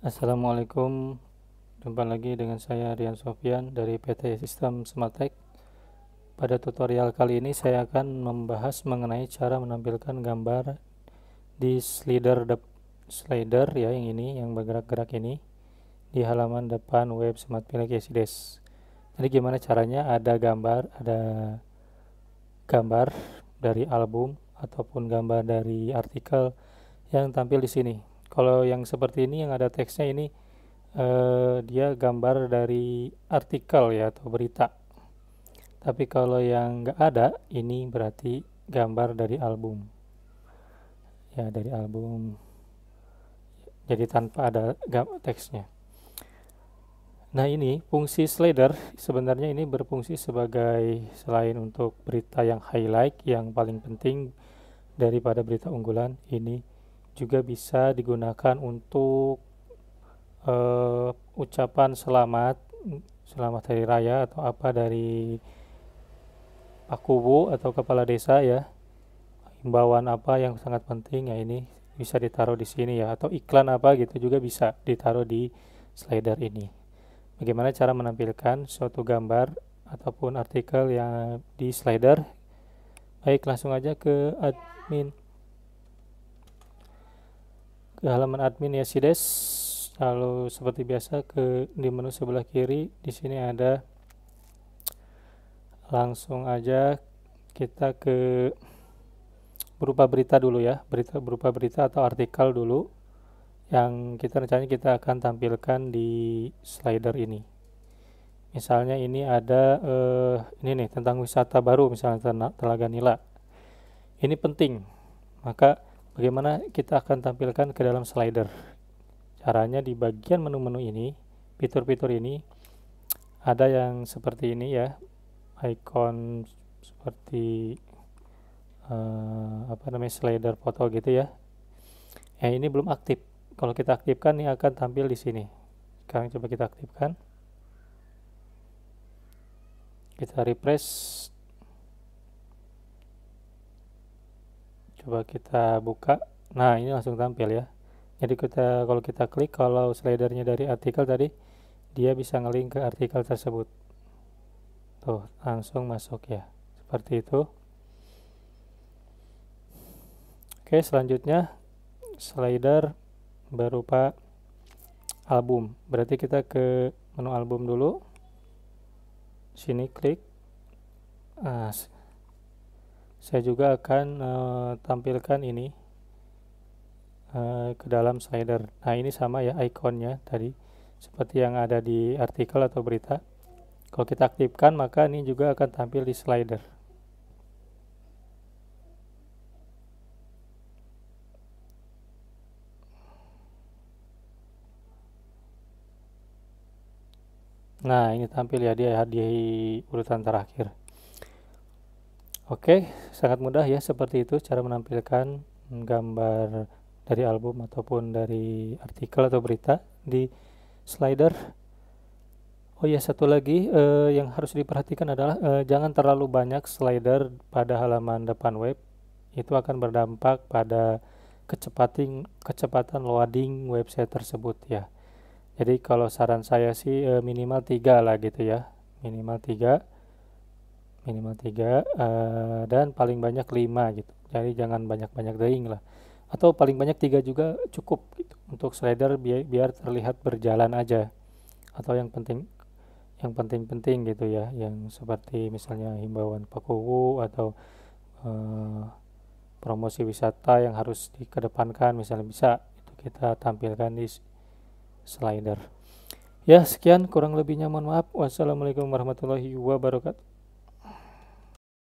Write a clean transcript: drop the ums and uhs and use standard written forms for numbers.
Assalamualaikum, jumpa lagi dengan saya Rian Sofyan dari PT Sistem Smartech. Pada tutorial kali ini saya akan membahas mengenai cara menampilkan gambar di slider ya, yang ini yang bergerak-gerak ini di halaman depan web Smart Pilek Desk. Jadi gimana caranya ada gambar dari album ataupun gambar dari artikel yang tampil di sini. Kalau yang seperti ini yang ada teksnya ini dia gambar dari artikel ya atau berita. Tapi kalau yang nggak ada, ini berarti gambar dari album. Ya, dari album. Jadi tanpa ada teksnya. Nah, ini fungsi slider sebenarnya ini berfungsi sebagai selain untuk berita yang highlight yang paling penting daripada berita unggulan, ini juga bisa digunakan untuk ucapan selamat hari raya atau apa dari Pak Kubu atau kepala desa ya, himbauan apa yang sangat penting ya, ini bisa ditaruh di sini ya, atau iklan apa gitu juga bisa ditaruh di slider ini. Bagaimana cara menampilkan suatu gambar ataupun artikel yang di slider? Baik, langsung aja ke halaman admin ya Sides. Lalu seperti biasa di menu sebelah kiri di sini ada, langsung aja kita ke berupa berita dulu ya, berupa berita atau artikel dulu yang rencananya kita akan tampilkan di slider ini. Misalnya ini ada ini nih tentang wisata baru, misalnya Telaga Nila. Ini penting, maka bagaimana kita akan tampilkan ke dalam slider? Caranya di bagian menu-menu ini, fitur-fitur ini ada yang seperti ini ya, icon seperti slider foto gitu ya. Ini belum aktif. Kalau kita aktifkan ini akan tampil di sini. Sekarang coba kita aktifkan. Kita refresh. Coba kita buka. Nah, ini langsung tampil ya. Jadi kalau kita klik, kalau slidernya dari artikel tadi, dia bisa ngelink ke artikel tersebut. Tuh, langsung masuk ya. Seperti itu. Oke, selanjutnya slider berupa album. Berarti kita ke menu album dulu. Sini klik. Nah, saya juga akan tampilkan ini ke dalam slider. Nah, ini sama ya ikonnya tadi seperti yang ada di artikel atau berita. Kalau kita aktifkan, maka ini juga akan tampil di slider. Nah, ini tampil ya dia di urutan terakhir. Oke, sangat mudah ya, seperti itu cara menampilkan gambar dari album ataupun dari artikel atau berita di slider. Oh ya, satu lagi yang harus diperhatikan adalah jangan terlalu banyak slider pada halaman depan web. Itu akan berdampak pada kecepatan loading website tersebut ya. Jadi kalau saran saya sih minimal 3 lah gitu ya. Minimal 3 dan paling banyak 5 gitu. Jadi jangan banyak-banyak deing lah. Atau paling banyak 3 juga cukup gitu. Untuk slider biar terlihat berjalan aja. Atau yang penting-penting gitu ya, yang seperti misalnya himbauan Pakuwu atau promosi wisata yang harus dikedepankan misalnya, bisa itu kita tampilkan di slider. Ya, sekian kurang lebihnya, mohon maaf. Wassalamualaikum warahmatullahi wabarakatuh.